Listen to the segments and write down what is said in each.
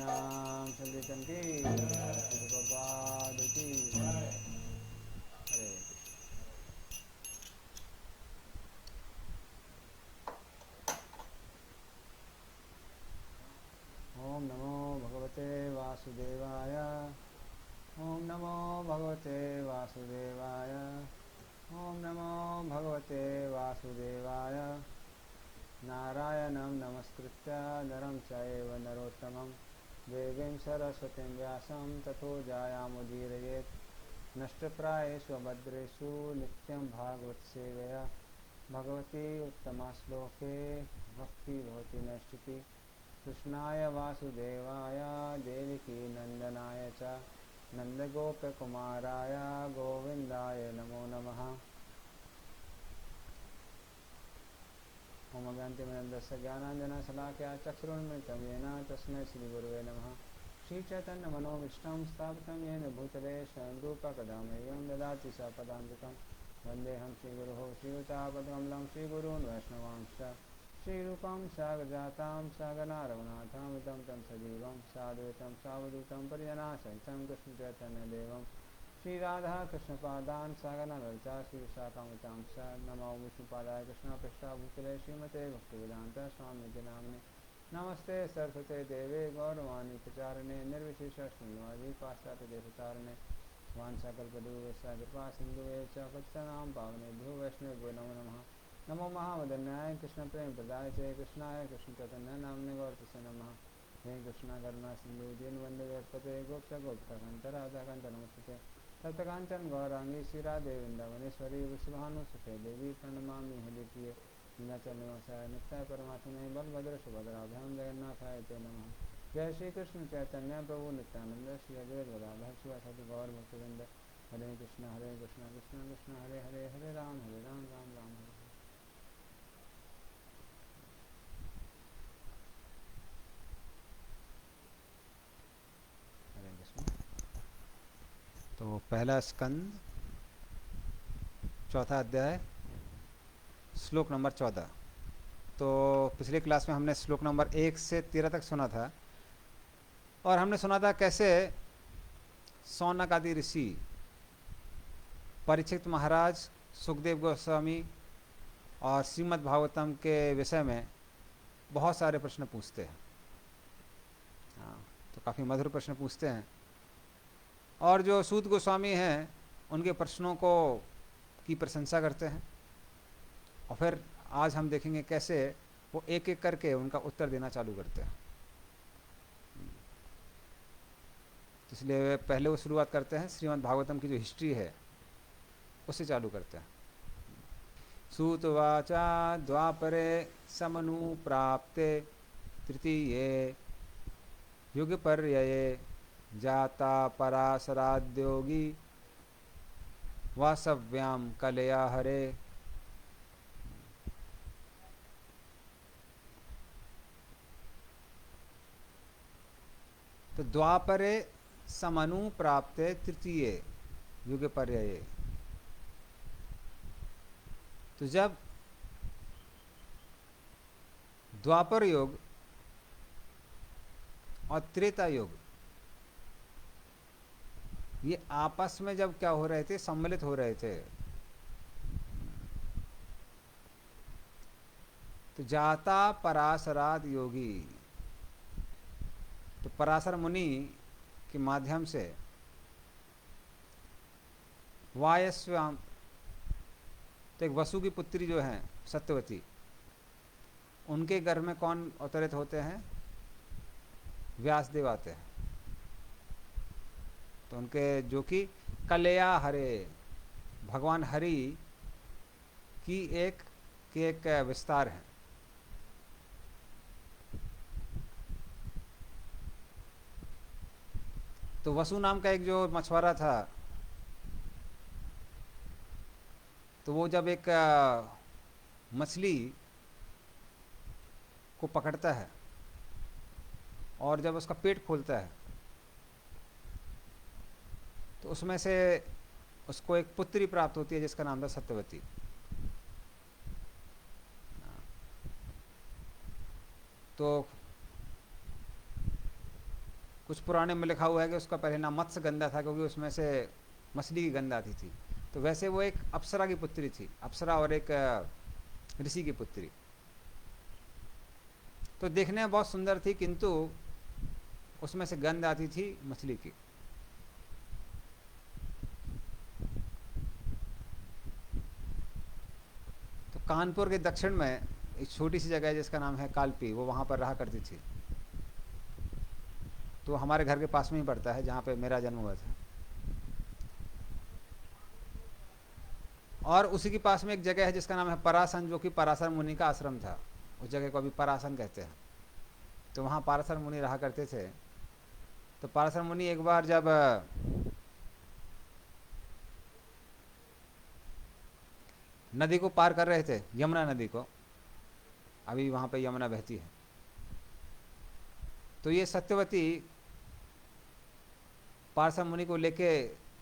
नाम संकीर्तन की भगवान की हरे ओम नमो भगवते वासुदेवाय। ओम नमो भगवते वासुदेवाय। ओम नमो भगवते वासुदेवाय। नारायणं नमस्कृत्य नरं चैव नरोत्तमं देवीं सरस्वतीं व्यासं ततो जायामुदीरयेत्। नष्टप्रायेषु भद्रेषु नित्यं भागवतसेवया भगवती उत्तमश्लोके भक्ति भवति नैष्टिकी। कृष्णाय वासुदेवाय देवकी नन्दनाय च नन्दगोपकुमाराय गोविन्दाय नमो नमः। ओम अज्ञानतिमिरन्दस्य ज्ञानाञ्जनशलाकया चक्षुरुन्मिलितं येन तस्मै श्रीगुरुवे नमः। श्रीचैतन्यमनोभीष्टं स्थापितं येन भूतले स्वयं रूपकदा मह्यं ददाति स पदान्तिकं। वन्देऽहं श्रीगुरुः श्रीयुतापदकमलं श्रीगुरून् वैष्णवांश्च श्रीरूपं सागरजातां सहगना रघुनाथं तं तं सजीवं साद्वैतं सावधूतं परिजनासहितं कृष्णचैतन्यदेवं श्रीराधाकृष्णपादान् सहगना ललिता श्रीविशाखामितां स नमो विष्णुपादाय कृष्णपृष्ठाभूतले श्रीमते भक्तिवेदान्त स्वामिति नाम्ने। नमस्ते सरस्वते देवे गौरवाणी प्रचारिणे निर्विशेषशून्यवादी पाश्चात्यदेशतारिणे वाञ्छाकल्पतरुभ्यश्च कृपा सिन्धुभ्यः च पतितानां पावनेभ्यो वैष्णवेभ्यो नमो नमः। नमो महावदन्याय कृष्ण प्रेम प्रदाय चे कृष्णाय कृष्ण चैतन्य नाम्ने गौरतस्य नमः। हे कृष्णा करुणा सिंधु दीनबन्धु जगत्पते गोप्त गोपिकान्त राधाकान्त नमस्ते। तप्तकाञ्चन गौरांगी श्रीराधे वृन्दावनेश्वरी वृषभानुसुते देवी प्रणमामि हरिप्रिये। नीलाचल निवासाय नित्याय परमात्मने बलभद्र सुभद्राभ्यां जगन्नाथाय ते नमः। जय श्री कृष्ण चैतन्य प्रभु नित्यानंद श्री अद्वैत गदाधर शिवासादि गौर भक्तवृंद। हरे कृष्ण कृष्ण कृष्ण हरे हरे हरे राम राम राम हरे। तो पहला स्कंद चौथा अध्याय श्लोक नंबर 14। तो पिछले क्लास में हमने श्लोक नंबर 1 से 13 तक सुना था और हमने सुना था कैसे सौनक आदि ऋषि परीक्षित महाराज सुखदेव गोस्वामी और श्रीमद् भागवतम के विषय में बहुत सारे प्रश्न पूछते हैं। हाँ, तो काफ़ी मधुर प्रश्न पूछते हैं और जो सूत गोस्वामी हैं उनके प्रश्नों को की प्रशंसा करते हैं। और फिर आज हम देखेंगे कैसे वो एक एक करके उनका उत्तर देना चालू करते हैं। तो इसलिए पहले वो शुरुआत करते हैं श्रीमद् भागवतम की जो हिस्ट्री है उससे चालू करते हैं। सूतवाचा द्वापरे समनुप्राप्ते तृतीये युगपर्यये जाता पराशराद्योगी वासव्यां कलया हरे। तो द्वापरे समनुप्राप्ते तृतीये युगपर्यये, तो जब द्वापर युग और त्रेता युग ये आपस में जब क्या हो रहे थे, सम्मिलित हो रहे थे, तो जाता पराशराद योगी, तो पराशर मुनि के माध्यम से वायस्वाम, तो एक वसु की पुत्री जो है सत्यवती, उनके घर में कौन अवतरित होते हैं? व्यासदेव आते हैं। तो उनके जो कि कलया हरे, भगवान हरि की एक विस्तार है। तो वसु नाम का एक जो मछुआरा था, तो वो जब एक मछली को पकड़ता है और जब उसका पेट खोलता है तो उसमें से उसको एक पुत्री प्राप्त होती है जिसका नाम था सत्यवती। तो कुछ पुराने में लिखा हुआ है कि उसका पहले नाम मत्स्य गंधा था, क्योंकि उसमें से मछली की गंध आती थी। तो वैसे वो एक अप्सरा की पुत्री थी, अप्सरा और एक ऋषि की पुत्री। तो देखने में बहुत सुंदर थी, किंतु उसमें से गंध आती थी मछली की। तो कानपुर के दक्षिण में एक छोटी सी जगह है जिसका नाम है कालपी, वो वहाँ पर रहा करती थी। तो हमारे घर के पास में ही पड़ता है जहाँ पे मेरा जन्म हुआ था। और उसी के पास में एक जगह है जिसका नाम है परासन, जो कि पराशर मुनि का आश्रम था। उस जगह को अभी परासन कहते हैं। तो वहाँ पराशर मुनि रहा करते थे। तो पराशर मुनि एक बार जब नदी को पार कर रहे थे, यमुना नदी को, अभी वहाँ पे यमुना बहती है, तो ये सत्यवती पराशर मुनि को लेके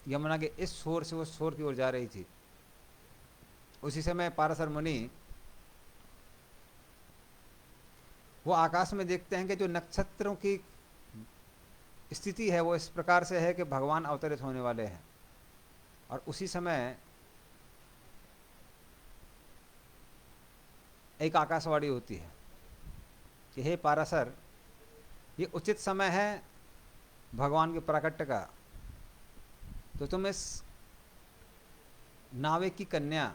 यमुना के इस छोर से उस छोर की ओर जा रही थी। उसी समय पराशर मुनि वो आकाश में देखते हैं कि जो नक्षत्रों की स्थिति है वो इस प्रकार से है कि भगवान अवतरित होने वाले हैं। और उसी समय एक आकाशवाणी होती है कि हे पाराशर, ये उचित समय है भगवान के प्राकट्य का, तो तुम इस नावे की कन्या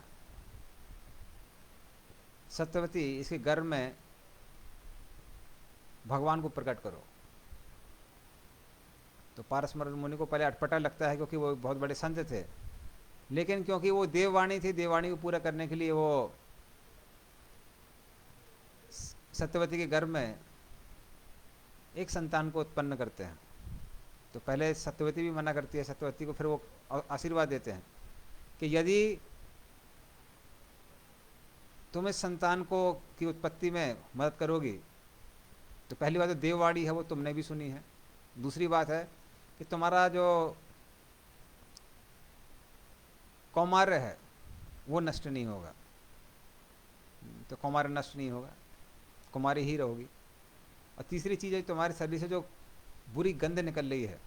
सत्यवती, इसके गर्भ में भगवान को प्रकट करो। तो पारसमर मुनि को पहले अटपटा लगता है, क्योंकि वो बहुत बड़े संत थे, लेकिन क्योंकि वो देववाणी थी, देववाणी को पूरा करने के लिए वो सत्यवती के गर्भ में एक संतान को उत्पन्न करते हैं। तो पहले सत्यवती भी मना करती है सत्यवती को, फिर वो आशीर्वाद देते हैं कि यदि तुम इस संतान को की उत्पत्ति में मदद करोगी, तो पहली बात तो देववाणी है वो तुमने भी सुनी है, दूसरी बात है कि तुम्हारा जो कौमार्य है वो नष्ट नहीं होगा। तो कौमार्य नष्ट नहीं होगा, कुमारी ही रहोगी। और तीसरी चीज़ है, तुम्हारे शरीर से जो बुरी गंध निकल रही है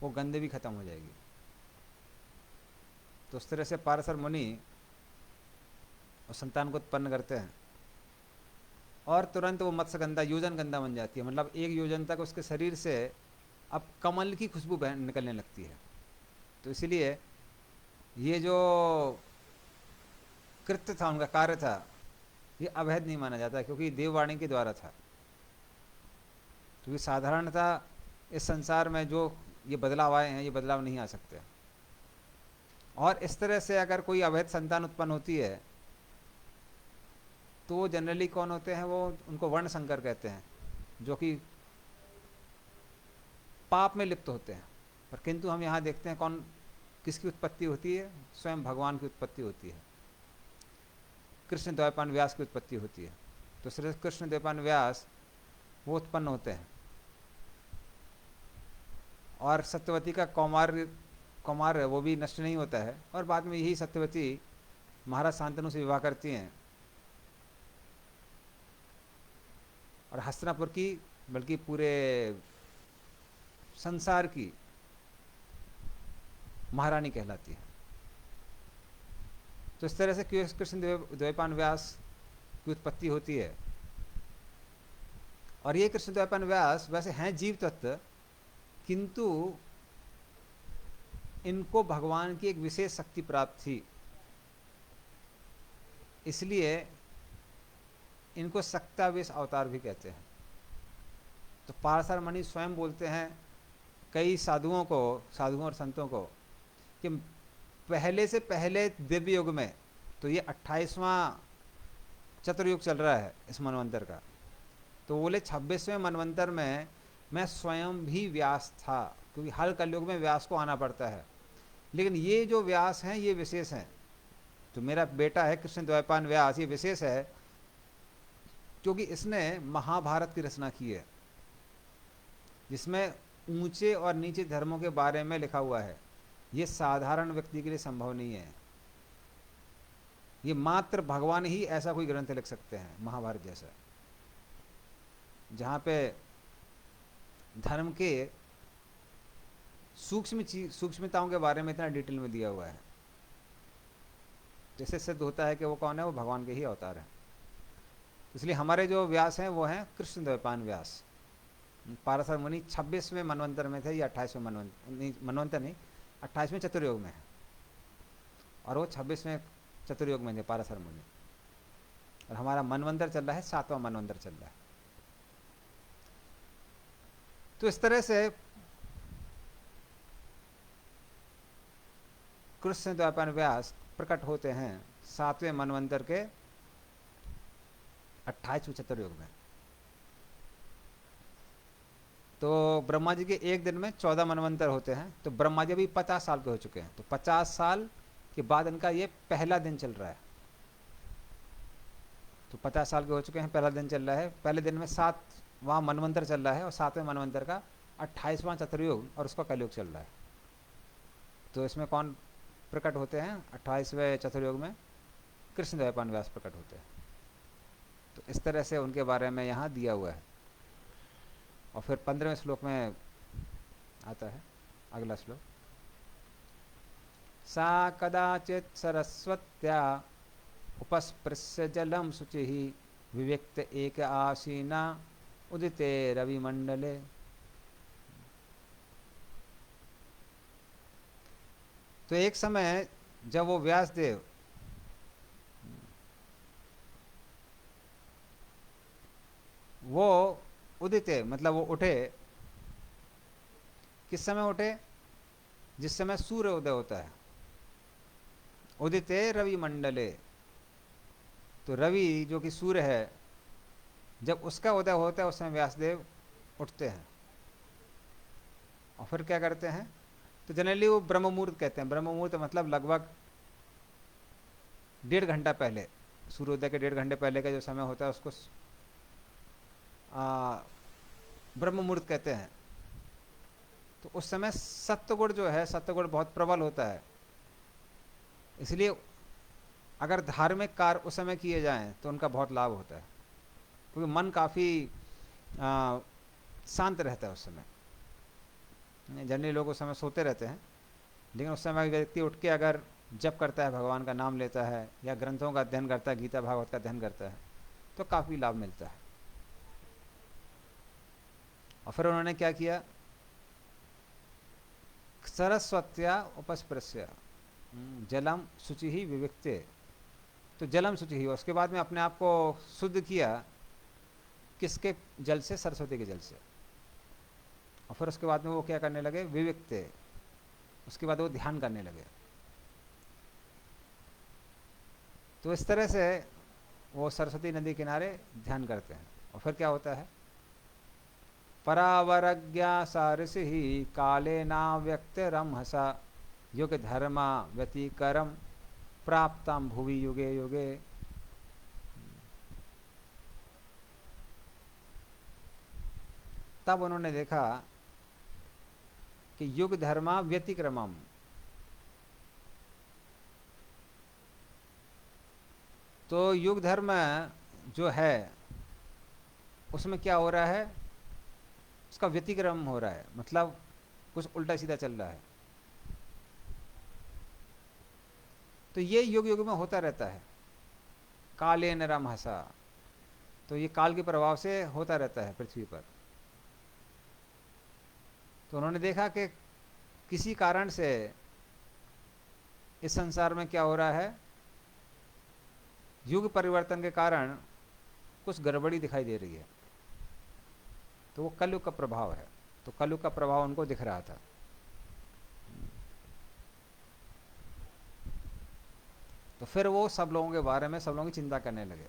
वो गंध भी खत्म हो जाएगी। तो उस तरह से पाराशर मुनि उस संतान को उत्पन्न करते हैं, और तुरंत वो मत्स्य गंधा योजन गंधा बन जाती है। मतलब 1 योजन तक उसके शरीर से अब कमल की खुशबू निकलने लगती है। तो इसीलिए ये जो कृत्य था, उनका कार्य था, ये अवैध नहीं माना जाता, क्योंकि देववाणी के द्वारा था। क्योंकि साधारणतः इस संसार में जो ये बदलाव आए हैं, ये बदलाव नहीं आ सकते। और इस तरह से अगर कोई अवैध संतान उत्पन्न होती है तो वो जनरली कौन होते हैं, वो उनको वर्ण संकर कहते हैं, जो कि पाप में लिप्त होते हैं। पर किंतु हम यहाँ देखते हैं कौन किसकी उत्पत्ति होती है, स्वयं भगवान की उत्पत्ति होती है, कृष्ण द्वैपायन व्यास की उत्पत्ति होती है। तो श्री कृष्ण द्वैपायन व्यास वो उत्पन्न होते हैं, और सत्यवती का कौमार वो भी नष्ट नहीं होता है। और बाद में यही सत्यवती महाराज शांतनु से विवाह करती हैं, और हस्तिनापुर की, बल्कि पूरे संसार की महारानी कहलाती है। तो इस तरह से कृष्ण द्वैपायन व्यास की उत्पत्ति होती है। और ये कृष्ण द्वैपायन व्यास वैसे हैं जीव तत्व, किंतु इनको भगवान की एक विशेष शक्ति प्राप्त थी, इसलिए इनको सक्तावेश अवतार भी कहते हैं। तो पाराशर मुनि स्वयं बोलते हैं कई साधुओं और संतों को कि पहले से पहले दिव्य युग में, तो ये 28वां चतुर्युग चल रहा है इस मनवंतर का, तो बोले 26वें मनवंतर में मैं स्वयं भी व्यास था, क्योंकि हर कलयुग में व्यास को आना पड़ता है। लेकिन ये जो व्यास हैं ये विशेष हैं। तो मेरा बेटा है कृष्ण द्वैपायन व्यास, ये विशेष है क्योंकि इसने महाभारत की रचना की है, जिसमें ऊंचे और नीचे धर्मों के बारे में लिखा हुआ है। ये साधारण व्यक्ति के लिए संभव नहीं है, ये मात्र भगवान ही ऐसा कोई ग्रंथ लिख सकते हैं, महाभारत जैसा, जहाँ पे धर्म के सूक्ष्मताओं के बारे में इतना डिटेल में दिया हुआ है, जैसे सिद्ध होता है कि वो कौन है, वो भगवान के ही अवतार है। इसलिए हमारे जो व्यास हैं वो हैं कृष्ण द्वैपायन व्यास। पाराशर मुनि 26वें मनवंतर में थे या 28वें मनवंतर नहीं, 28वें चतुर्युग में है, और वो 26वें चतुर्युग में थे पाराशर मुनि। और हमारा मनवंतर चल रहा है, 7वां मनवंतर चल रहा है। तो इस तरह से कृष्ण द्वैपायन व्यास प्रकट होते हैं 7वें मनवंतर के 28वें चतुर्युग में। तो ब्रह्मा जी के एक दिन में 14 मनवंतर होते हैं, तो ब्रह्मा जी अभी 50 साल के हो चुके हैं, तो 50 साल के बाद इनका ये पहला दिन चल रहा है। तो 50 साल के हो चुके हैं, पहला दिन चल रहा है। पहले दिन में 7वां मनवंतर चल रहा है, और 7वें मनवंतर का 28वां चतुर्युग और उसका कलयुग चल रहा है। तो इसमें कौन प्रकट होते हैं? 28वें चतुर्युग में कृष्ण द्वैपायन व्यास प्रकट होते हैं। तो इस तरह से उनके बारे में यहाँ दिया हुआ है। और फिर 15वें श्लोक में आता है अगला श्लोक, सा कदाचित सरस्वत्या उपस्पृश्य जलम शुचि विविक्त एक आसीना उदिते रविमंडले। तो एक समय जब वो व्यासदेव वो उदिते मतलब वो उठे, किस समय उठे? जिस समय सूर्य उदय होता है। उदिते रवि मंडले, तो रवि जो कि सूर्य है, जब उसका उदय होता है उस समय व्यासदेव उठते हैं। और फिर क्या करते हैं? तो जनरली वो ब्रह्म मुहूर्त कहते हैं। ब्रह्म मुहूर्त मतलब लगभग 1.5 घंटा पहले, सूर्योदय के 1.5 घंटे पहले का जो समय होता है उसको ब्रह्म मुहूर्त कहते हैं। तो उस समय सत्वगुण जो है, सत्वगुण बहुत प्रबल होता है। इसलिए अगर धार्मिक कार्य उस समय किए जाएं तो उनका बहुत लाभ होता है, क्योंकि मन काफ़ी शांत रहता है उस समय। जनरली लोग उस समय सोते रहते हैं, लेकिन उस समय व्यक्ति उठ के अगर जप करता है, भगवान का नाम लेता है, या ग्रंथों का अध्ययन करता है, गीता भागवत का अध्ययन करता है, तो काफ़ी लाभ मिलता है। और फिर उन्होंने क्या किया? सरस्वत्या उपस्पृश्य जलम शुचि ही विविक्ते, तो जलम शुचि ही, उसके बाद में अपने आप को शुद्ध किया। किसके जल से? सरस्वती के जल से। और फिर उसके बाद में वो क्या करने लगे? विविक्ते, उसके बाद वो ध्यान करने लगे। तो इस तरह से वो सरस्वती नदी किनारे ध्यान करते हैं। और फिर क्या होता है? परावरज्ञा सारसि काले नाव्यक्त रमहसा युग धर्मा व्यतिकरम प्राप्तम भुवि युगे युगे। तब उन्होंने देखा कि युग धर्मा व्यतिक्रमम, तो युग धर्म जो है उसमें क्या हो रहा है? उसका व्यतिक्रम हो रहा है, मतलब कुछ उल्टा सीधा चल रहा है। तो ये युग युग में होता रहता है। काले न रमहसा, तो ये काल के प्रभाव से होता रहता है पृथ्वी पर। तो उन्होंने देखा कि किसी कारण से इस संसार में क्या हो रहा है? युग परिवर्तन के कारण कुछ गड़बड़ी दिखाई दे रही है। तो वो कलयुग का प्रभाव है। तो कलयुग का प्रभाव उनको दिख रहा था। तो फिर वो सब लोगों के बारे में, सब लोगों की चिंता करने लगे।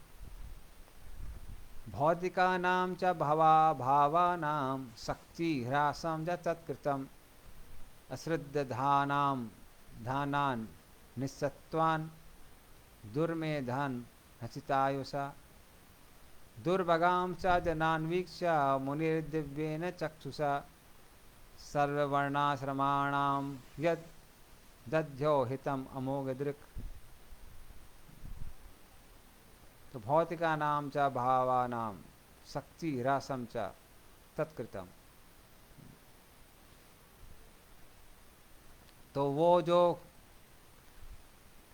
भौतिका नाम च भवा भावानाम शक्ति ह्रासम च तत्कृतम अश्रद्ध धानान निस्सत्वान दुर्मेधन हसितायुषा दुर्भगाम च जनान्वीक्ष्य मुनिर्दिव्येन चक्षुषा सर्ववर्णाश्रमाणाम यद दध्यो हितम अमोघ दृक्। तो भौतिका नाम च भावानाम शक्ति ह्रासम च तत्कृतम, तो वो जो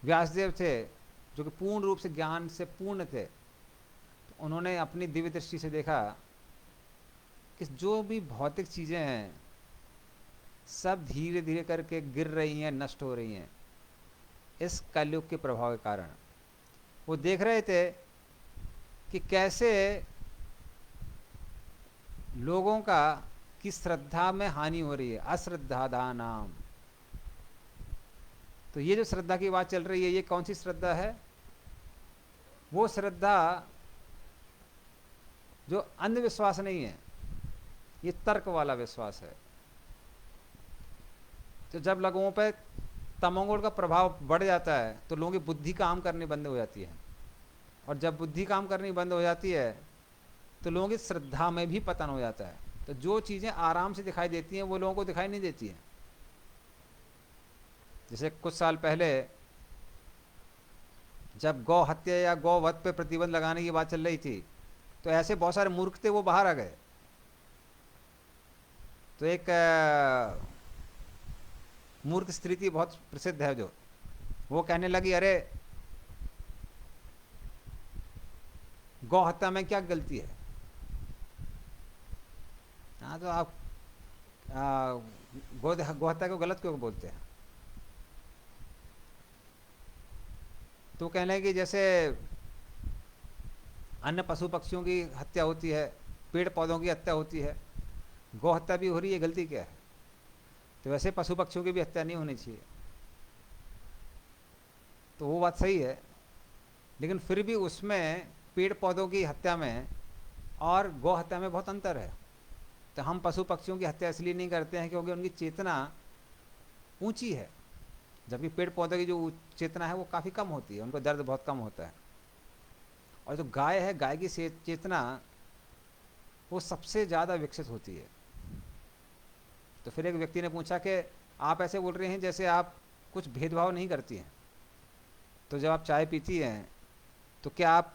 व्यासदेव थे, जो कि पूर्ण रूप से ज्ञान से पूर्ण थे, तो उन्होंने अपनी दिव्य दृष्टि से देखा कि जो भी भौतिक चीज़ें हैं सब धीरे धीरे करके गिर रही हैं, नष्ट हो रही हैं इस कलयुग के प्रभाव के कारण। वो देख रहे थे कि कैसे लोगों का की श्रद्धा में हानि हो रही है, अश्रद्धा नाम। तो ये जो श्रद्धा की बात चल रही है, ये कौन सी श्रद्धा है? वो श्रद्धा जो अंधविश्वास नहीं है, ये तर्क वाला विश्वास है। तो जब लोगों पे तमोगुण का प्रभाव बढ़ जाता है तो लोगों की बुद्धि काम करनी बंद हो जाती है, और जब बुद्धि काम करनी बंद हो जाती है तो लोगों की श्रद्धा में भी पतन हो जाता है। तो जो चीज़ें आराम से दिखाई देती हैं वो लोगों को दिखाई नहीं देती हैं। जैसे कुछ साल पहले जब गौ हत्या या गौ वध पे प्रतिबंध लगाने की बात चल रही थी, तो ऐसे बहुत सारे मूर्ख थे, वो बाहर आ गए। तो एक मूर्ख स्त्री थी, बहुत प्रसिद्ध है, जो वो कहने लगी, अरे गौ हत्या में क्या गलती है? हाँ, तो आप गौ हत्या को गलत क्यों बोलते हैं? तो कहने लगी जैसे अन्य पशु पक्षियों की हत्या होती है, पेड़ पौधों की हत्या होती है, गौ हत्या भी हो रही है, गलती क्या है? तो वैसे पशु पक्षियों की भी हत्या नहीं होनी चाहिए। तो वो बात सही है, लेकिन फिर भी उसमें पेड़ पौधों की हत्या में और गौ हत्या में बहुत अंतर है। तो हम पशु पक्षियों की हत्या इसलिए नहीं करते हैं क्योंकि उनकी चेतना ऊंची है, जबकि पेड़ पौधों की जो चेतना है वो काफ़ी कम होती है, उनको दर्द बहुत कम होता है। और जो गाय है, गाय की चेतना वो सबसे ज़्यादा विकसित होती है। तो फिर एक व्यक्ति ने पूछा कि आप ऐसे बोल रहे हैं जैसे आप कुछ भेदभाव नहीं करती हैं, तो जब आप चाय पीती हैं तो क्या आप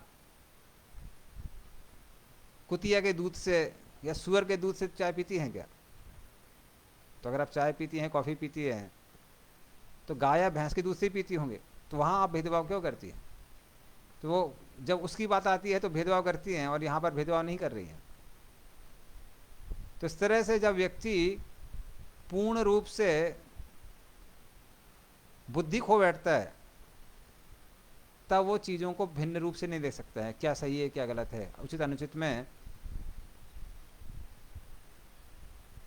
कुतिया के दूध से या सुअर के दूध से चाय पीती हैं क्या? तो अगर आप चाय पीती हैं, कॉफ़ी पीती हैं, तो गाय या भैंस के दूध से ही पीती होंगे, तो वहाँ आप भेदभाव क्यों करती हैं? तो वो जब उसकी बात आती है तो भेदभाव करती हैं, और यहाँ पर भेदभाव नहीं कर रही हैं। तो इस तरह से जब व्यक्ति पूर्ण रूप से बुद्धि खो बैठता है, तब वो चीज़ों को भिन्न रूप से नहीं देख सकता है, क्या सही है क्या गलत है, उचित अनुचित में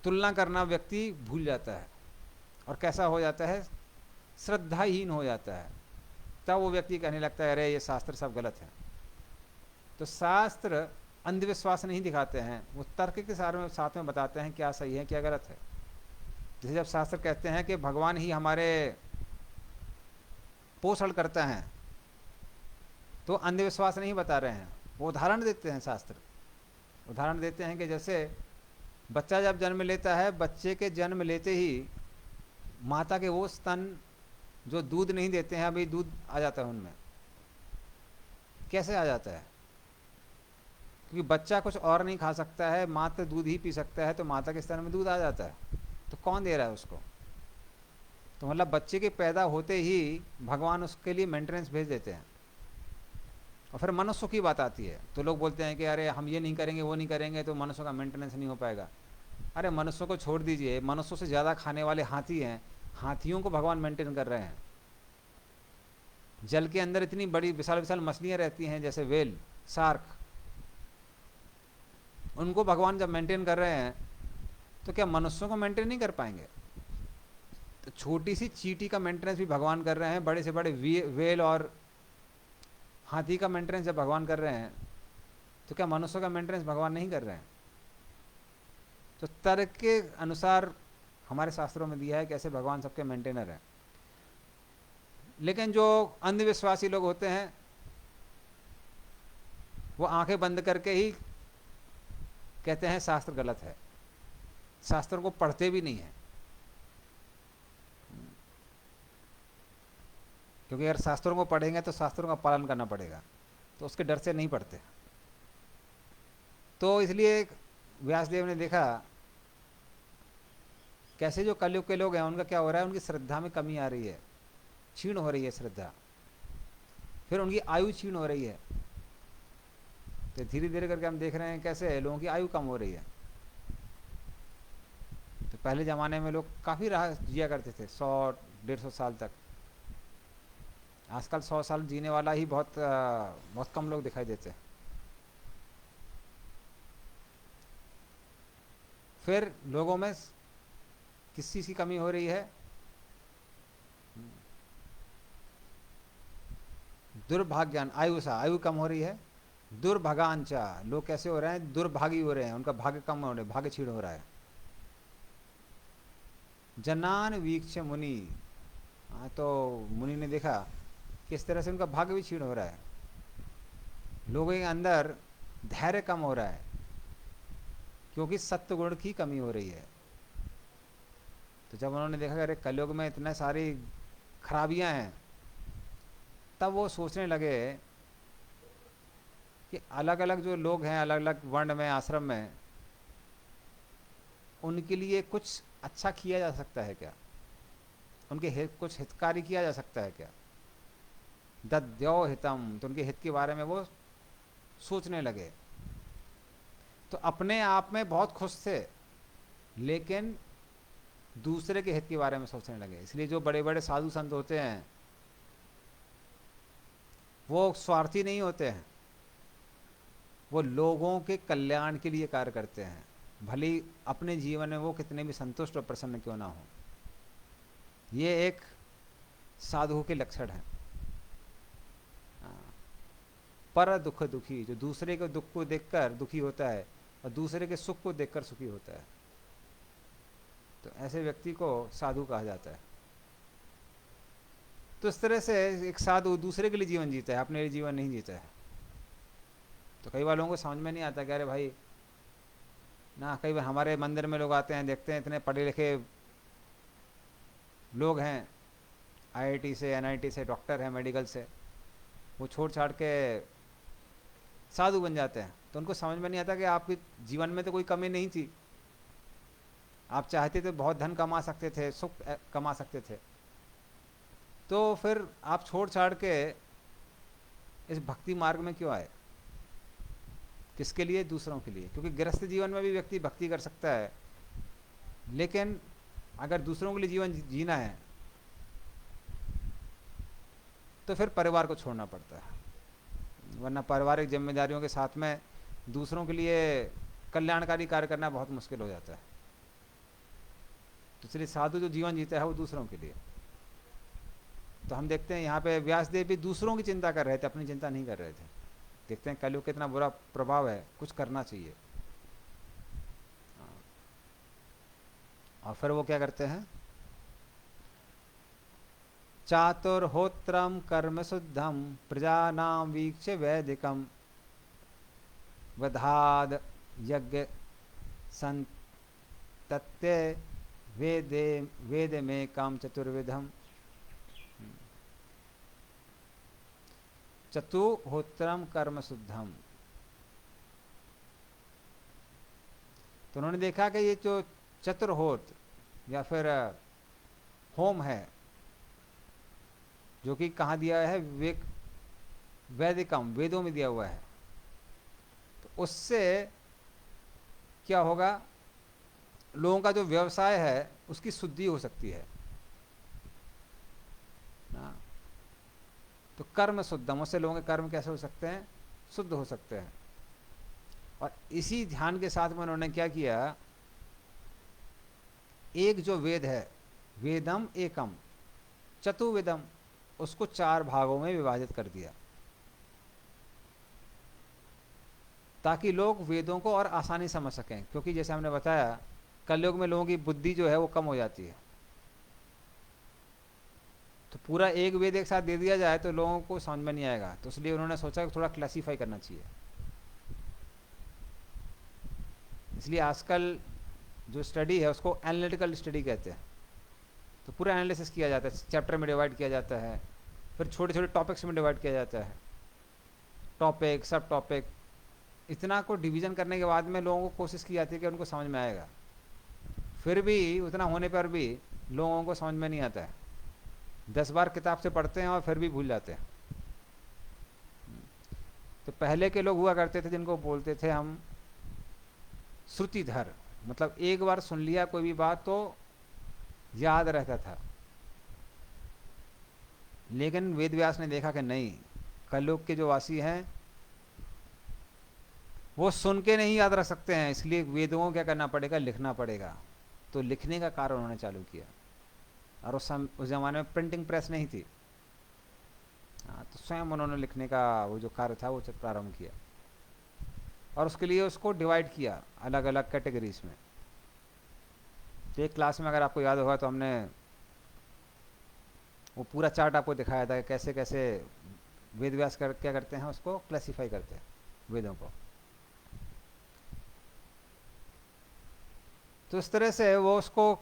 तुलना करना व्यक्ति भूल जाता है, और कैसा हो जाता है? श्रद्धाहीन हो जाता है। तब वो व्यक्ति कहने लगता है अरे ये शास्त्र सब गलत है। तो शास्त्र अंधविश्वास नहीं दिखाते हैं, वो तर्क के साथ में बताते हैं क्या सही है क्या गलत है। जैसे जब शास्त्र कहते हैं कि भगवान ही हमारे पोषण करता है, तो अंधविश्वास नहीं बता रहे हैं, वो उदाहरण देते हैं। शास्त्र उदाहरण देते हैं कि जैसे बच्चा जब जन्म लेता है, बच्चे के जन्म लेते ही माता के वो स्तन जो दूध नहीं देते हैं, अभी दूध आ जाता है उनमें। कैसे आ जाता है? क्योंकि बच्चा कुछ और नहीं खा सकता है, मात्र दूध ही पी सकता है, तो माता के स्तन में दूध आ जाता है। तो कौन दे रहा है उसको? तो मतलब बच्चे के पैदा होते ही भगवान उसके लिए मेंटेनेंस भेज देते हैं। और फिर मनुष्य की बात आती है तो लोग बोलते हैं कि अरे हम ये नहीं करेंगे वो नहीं करेंगे तो मनुष्य का मेंटेनेंस नहीं हो पाएगा। अरे मनुष्यों को छोड़ दीजिए, मनुष्यों से ज़्यादा खाने वाले हाथी हैं, हाथियों को भगवान मेंटेन कर रहे हैं। जल के अंदर इतनी बड़ी विशाल विशाल मछलियाँ रहती हैं, जैसे वेल, शार्क, उनको भगवान जब मेंटेन कर रहे हैं तो क्या मनुष्यों को मेंटेन नहीं कर पाएंगे? तो छोटी सी चींटी का मेंटेनेंस भी भगवान कर रहे हैं, बड़े से बड़े वेल और हाथी का मेंटेनेंस जब भगवान कर रहे हैं, तो क्या मनुष्यों का मेंटेनेंस भगवान नहीं कर रहे हैं? तो तर्क के अनुसार हमारे शास्त्रों में दिया है कैसे भगवान सबके मेंटेनर हैं। लेकिन जो अंधविश्वासी लोग होते हैं वो आंखें बंद करके ही कहते हैं शास्त्र गलत है, शास्त्र को पढ़ते भी नहीं है। क्योंकि अगर शास्त्रों को पढ़ेंगे तो शास्त्रों का पालन करना पड़ेगा, तो उसके डर से नहीं पढ़ते। तो इसलिए व्यासदेव ने देखा कैसे जो कलयुग के लोग हैं उनका क्या हो रहा है, उनकी श्रद्धा में कमी आ रही है, क्षीण हो रही है श्रद्धा, फिर उनकी आयु क्षीण हो रही है। तो धीरे धीरे करके हम देख रहे हैं कैसे लोगों की आयु कम हो रही है। तो पहले ज़माने में लोग काफ़ी रहा जिया करते थे, 100-150 साल तक। आजकल 100 साल जीने वाला ही बहुत कम लोग दिखाई देते हैं। फिर लोगों में किस चीज़ की कमी हो रही है, दुर्भाग्यान आयुषा, आयु कम हो रही है। दुर्भगांचा, लोग कैसे हो रहे हैं, दुर्भागी हो रहे हैं, उनका भाग्य कम हो रहा है, भाग्य क्षीण हो रहा है। जनान वीक्ष मुनि, हाँ तो मुनि ने देखा किस तरह से उनका भाग्य भी क्षीण हो रहा है। लोगों के अंदर धैर्य कम हो रहा है क्योंकि सत्व गुण की कमी हो रही है। तो जब उन्होंने देखा कि अरे कलयुग में इतने सारी खराबियां हैं, तब वो सोचने लगे कि अलग अलग जो लोग हैं, अलग अलग वर्ण में, आश्रम में, उनके लिए कुछ अच्छा किया जा सकता है क्या, उनके कुछ हितकारी किया जा सकता है क्या। दद्यो हितम, तो उनके हित के बारे में वो सोचने लगे। तो अपने आप में बहुत खुश थे, लेकिन दूसरे के हित के बारे में सोचने लगे। इसलिए जो बड़े बड़े साधु संत होते हैं वो स्वार्थी नहीं होते हैं, वो लोगों के कल्याण के लिए कार्य करते हैं, भले ही अपने जीवन में वो कितने भी संतुष्ट और प्रसन्न क्यों ना हो। ये एक साधु के लक्षण है। पर दुख दुखी, जो दूसरे के दुख को देखकर दुखी होता है और दूसरे के सुख को देखकर सुखी होता है, तो ऐसे व्यक्ति को साधु कहा जाता है। तो इस तरह से एक साधु दूसरे के लिए जीवन जीता है, अपने लिए जीवन नहीं जीता है। तो कई बार लोगों को समझ में नहीं आता कि अरे भाई ना, कई बार हमारे मंदिर में लोग आते हैं, देखते हैं इतने पढ़े लिखे लोग हैं, आईआईटी से, एनआईटी से, डॉक्टर हैं, मेडिकल से, वो छोड़ छाड़ के साधु बन जाते हैं। तो उनको समझ में नहीं आता कि आपके जीवन में तो कोई कमी नहीं थी, आप चाहते तो बहुत धन कमा सकते थे, सुख कमा सकते थे, तो फिर आप छोड़ छाड़ के इस भक्ति मार्ग में क्यों आए। किसके लिए, दूसरों के लिए। क्योंकि गृहस्थ जीवन में भी व्यक्ति भक्ति कर सकता है, लेकिन अगर दूसरों के लिए जीवन जीना है तो फिर परिवार को छोड़ना पड़ता है, वरना पारिवारिक जिम्मेदारियों के साथ में दूसरों के लिए कल्याणकारी कार्य करना बहुत मुश्किल हो जाता है। तो इसलिए साधु जो जीवन जीता है वो दूसरों के लिए। तो हम देखते हैं यहाँ पे व्यासदेव भी दूसरों की चिंता कर रहे थे, अपनी चिंता नहीं कर रहे थे। देखते हैं कलयुग कितना बुरा प्रभाव है, कुछ करना चाहिए। और फिर वो क्या करते हैं, चातुर्होत्रम कर्म शुद्धम प्रजानाम वीक्ष्य वैदिकम वधाद यज्ञ संतत्य वेदे वेद में काम चतुर्विधम। चतुर्होत्रम कर्म शुद्धम, तो उन्होंने देखा कि ये जो चतुर्होत्र या फिर होम है, जो कि कहाँ दिया है, वैदिकम, वेदों में दिया हुआ है, तो उससे क्या होगा, लोगों का जो व्यवसाय है उसकी शुद्धि हो सकती है ना। तो कर्म शुद्धम, उससे लोगों के कर्म कैसे हो सकते हैं, शुद्ध हो सकते हैं। और इसी ध्यान के साथ में उन्होंने क्या किया, एक जो वेद है, वेदम एकम चतुर्वेदम, उसको 4 भागों में विभाजित कर दिया, ताकि लोग वेदों को और आसानी समझ सकें। क्योंकि जैसे हमने बताया, कलयुग में लोगों की बुद्धि जो है वो कम हो जाती है, तो पूरा एक वेद एक साथ दे दिया जाए तो लोगों को समझ में नहीं आएगा। तो इसलिए उन्होंने सोचा कि थोड़ा क्लासीफाई करना चाहिए। इसलिए आजकल जो स्टडी है उसको एनालिटिकल स्टडी कहते हैं। तो पूरा एनालिसिस किया जाता है, चैप्टर में डिवाइड किया जाता है, फिर छोटे छोटे टॉपिक्स में डिवाइड किया जाता है, टॉपिक सब टॉपिक, इतना को डिवीज़न करने के बाद में लोगों को कोशिश की जाती है कि उनको समझ में आएगा। फिर भी उतना होने पर भी लोगों को समझ में नहीं आता है। 10 बार किताब से पढ़ते हैं और फिर भी भूल जाते हैं। तो पहले के लोग हुआ करते थे जिनको बोलते थे हम श्रुतिधर, मतलब एक बार सुन लिया कोई भी बात तो याद रहता था। लेकिन वेद व्यास ने देखा कि नहीं, कलयुग के जो वासी हैं वो सुन के नहीं याद रख सकते हैं, इसलिए वेदों को क्या करना पड़ेगा, लिखना पड़ेगा। तो लिखने का कार्य उन्होंने चालू किया। और उस जमाने में प्रिंटिंग प्रेस नहीं थी। हाँ, तो स्वयं उन्होंने लिखने का वो जो कार्य था वो प्रारंभ किया। और उसके लिए उसको डिवाइड किया अलग अलग कैटेगरीज में। तो एक क्लास में अगर आपको याद होगा तो हमने वो पूरा चार्ट आपको दिखाया था कि कैसे कैसे वेद व्यास क्या करते हैं, उसको क्लासिफाई करते हैं वेदों को। तो इस तरह से वो उसको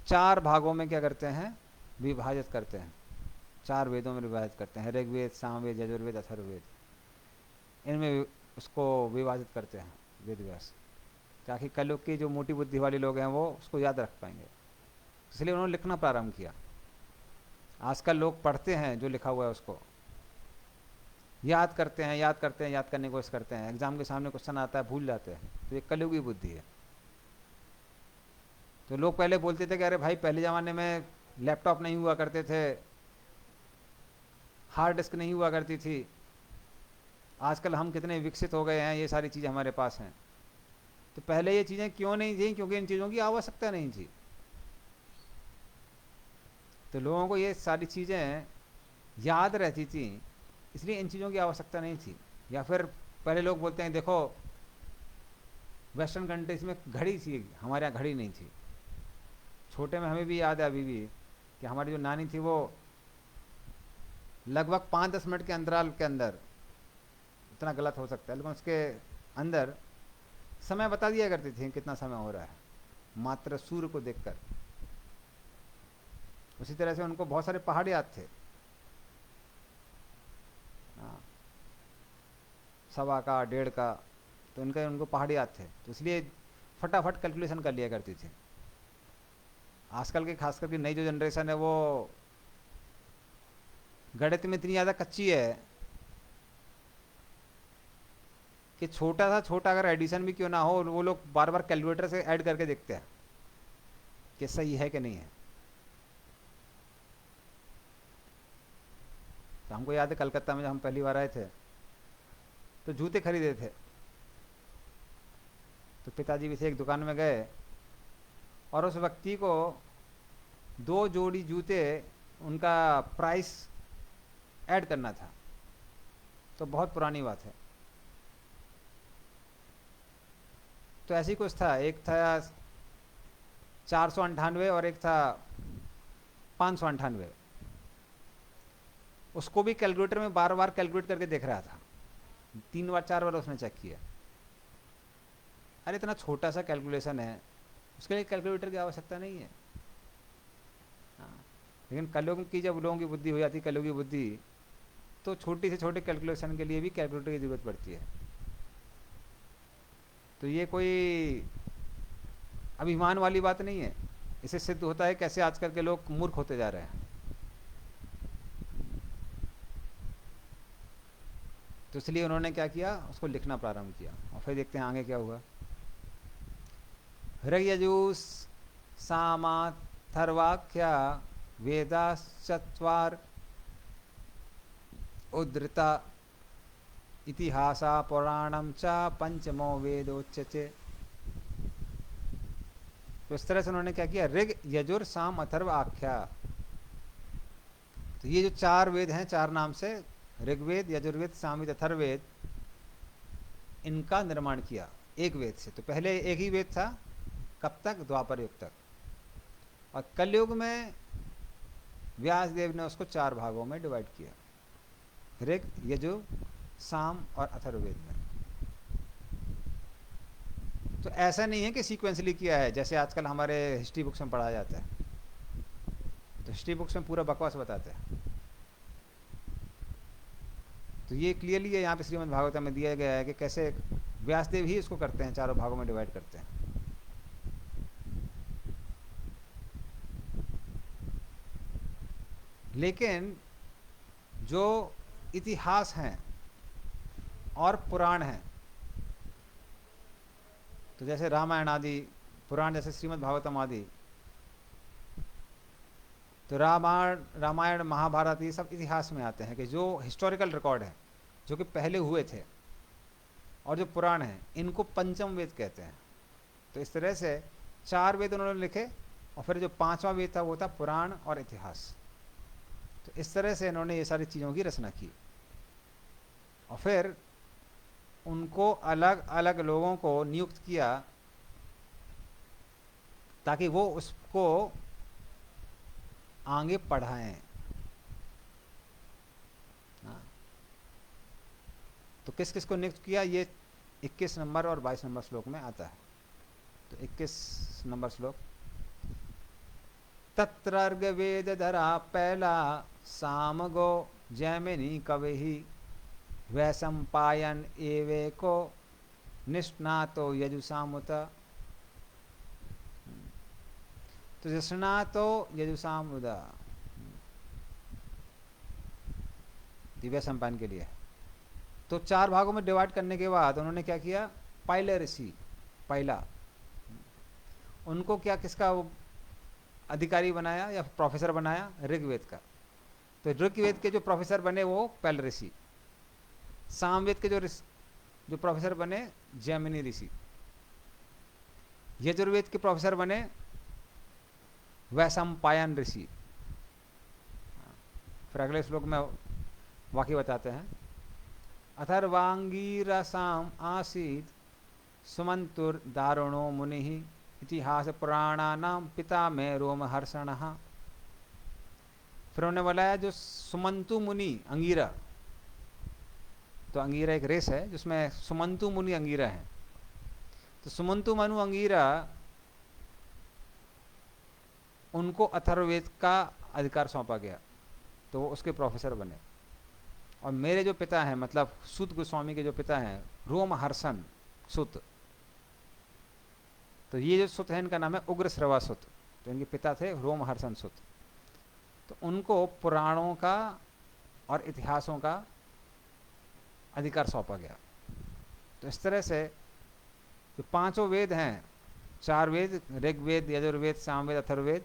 4 भागों में क्या करते हैं, विभाजित करते हैं। 4 वेदों में विभाजित करते हैं, ऋग्वेद, सामवेद, यजुर्वेद, अथर्ववेद। इनमें उसको विभाजित करते हैं वेद व्यास, ताकि कलयुग की जो मोटी बुद्धि वाले लोग हैं वो उसको याद रख पाएंगे। इसलिए उन्होंने लिखना प्रारंभ किया। आजकल लोग पढ़ते हैं जो लिखा हुआ है उसको याद करते हैं, याद करते हैं, याद करने की कोशिश करते हैं, एग्जाम के सामने क्वेश्चन आता है भूल जाते हैं। तो ये कलयुगी बुद्धि है। तो लोग पहले बोलते थे कि अरे भाई पहले ज़माने में लैपटॉप नहीं हुआ करते थे, हार्ड डिस्क नहीं हुआ करती थी, आजकल हम कितने विकसित हो गए हैं, ये सारी चीज़ें हमारे पास हैं। तो पहले ये चीज़ें क्यों नहीं थी? क्योंकि इन चीज़ों की आवश्यकता नहीं थी। तो लोगों को ये सारी चीज़ें याद रहती थी, इसलिए इन चीज़ों की आवश्यकता नहीं थी। या फिर पहले लोग बोलते हैं देखो वेस्टर्न कंट्रीज में घड़ी थी, हमारे यहाँ घड़ी नहीं थी। छोटे में हमें भी याद है अभी भी कि हमारी जो नानी थी वो लगभग 5-10 मिनट के अंतराल के अंदर, इतना गलत हो सकता है लेकिन उसके अंदर समय बता दिया करती थी कितना समय हो रहा है, मात्र सूर्य को देखकर। उसी तरह से उनको बहुत सारे पहाड़ याद थे। हाँ, 1.25 का 1.5 का, तो उनको पहाड़ याद थे, तो इसलिए फटाफट कैलकुलेशन कर लिया करती थी। आजकल के खास करके नई जो जनरेशन है वो गणित में इतनी ज़्यादा कच्ची है कि छोटा सा छोटा अगर एडिशन भी क्यों ना हो वो लोग बार बार कैलकुलेटर से ऐड करके देखते हैं कि सही है कि नहीं है। तो हमको याद है कलकत्ता में जब हम पहली बार आए थे तो जूते खरीदे थे। तो पिताजी भी से एक दुकान में गए और उस व्यक्ति को 2 जोड़ी जूते उनका प्राइस ऐड करना था। तो बहुत पुरानी बात है। तो ऐसी कुछ था, एक था 498 और एक था 598। उसको भी कैलकुलेटर में बार बार कैलकुलेट करके देख रहा था, 3 बार 4 बार उसने चेक किया। अरे इतना छोटा सा कैलकुलेशन है, उसके लिए कैलकुलेटर की आवश्यकता नहीं है। हाँ, लेकिन कलयुग की जब लोगों की बुद्धि हो जाती है, कलयुगी बुद्धि, तो छोटी से छोटे कैलकुलेशन के लिए भी कैलकुलेटर की ज़रूरत पड़ती है। तो ये कोई अभिमान वाली बात नहीं है। इससे सिद्ध होता है कैसे आजकल के लोग मूर्ख होते जा रहे हैं। तो इसलिए उन्होंने क्या किया, उसको लिखना प्रारंभ किया। और फिर देखते हैं आगे क्या हुआ। ऋग्यजुः सामाथर्वाख्या वेदाश्चत्वार उद्धृता इतिहासा पुराणम च पंचमो वेदोच्यते। तो इस तरह से उन्होंने क्या किया, ऋग यजुर साम अथर्व आख्या। तो ये जो 4 वेद हैं, 4 नाम से ऋग्वेद, यजुर्वेद, सामवेद, अथर्ववेद, इनका निर्माण किया एक वेद से। तो पहले एक ही वेद था, कब तक, द्वापर युग तक। और कलयुग में व्यास देव ने उसको 4 भागों में डिवाइड किया, ऋग, यजुर, साम और अथर्ववेद में। तो ऐसा नहीं है कि सीक्वेंसली किया है जैसे आजकल हमारे हिस्ट्री बुक्स में पढ़ाया जाता है। तो हिस्ट्री बुक्स में पूरा बकवास बताते हैं। तो ये क्लियरली है यहाँ पे श्रीमद् भागवत में दिया गया है कि कैसे व्यासदेव ही इसको करते हैं, 4 भागों में डिवाइड करते हैं। लेकिन जो इतिहास हैं और पुराण हैं, तो जैसे रामायण आदि पुराण, जैसे श्रीमद् भागवतम आदि, तो रामायण महाभारत ये सब इतिहास में आते हैं कि जो हिस्टोरिकल रिकॉर्ड है, जो कि पहले हुए थे। और जो पुराण हैं इनको पंचम वेद कहते हैं। तो इस तरह से 4 वेद उन्होंने लिखे, और फिर जो 5वां वेद था वो था पुराण और इतिहास। तो इस तरह से इन्होंने ये सारी चीज़ों की रचना की, और फिर उनको अलग अलग लोगों को नियुक्त किया ताकि वो उसको आगे पढ़ाएं। तो किस किस को नियुक्त किया, ये 21 नंबर और 22 नंबर श्लोक में आता है। तो 21 नंबर श्लोक, तत्रर्ग वेद धरा पहला सामगो जैमिनी कवि वैशंपायन एवे को निष्णातो यजुषामुत। तो निष्णातो यजुषामुदा दिव्य संपायन के लिए। तो 4 भागों में डिवाइड करने के बाद उन्होंने क्या किया, पहले ऋषि, पहला उनको क्या किसका अधिकारी बनाया या प्रोफेसर बनाया, ऋग्वेद का। तो ऋग्वेद के जो प्रोफेसर बने वो पहले ऋषि, सामवेद के जो प्रोफेसर बने जैमिनी ऋषि, यजुर्वेद के प्रोफेसर बने वैशंपायन ऋषि। फिर अगले श्लोक में वाक्य बताते हैं, अथर्वांगीरसाम आसीत सुमंतुर दारुणो मुनि इतिहास पुराणानाम पिता में रोमहर्षण। फिर उन्होंने बताया जो सुमंतु मुनि अंगीरा, तो अंगीरा एक रेस है जिसमें सुमंतु मुनि अंगीरा है। तो सुमंतु मनु अंगीरा, उनको अथर्ववेद का अधिकार सौंपा गया, तो वो उसके प्रोफेसर बने। और मेरे जो पिता हैं, मतलब सुत गोस्वामी के जो पिता हैं, रोमहर्षण सुत, तो ये जो सुत है इनका नाम है उग्रश्रवा सुत। तो इनके पिता थे रोमहर्षण सुत। तो उनको पुराणों का और इतिहासों का अधिकार सौंपा गया। तो इस तरह से जो 5 वेद हैं, 4 वेद, ऋग्वेद, यजुर्वेद, सामवेद, अथर्ववेद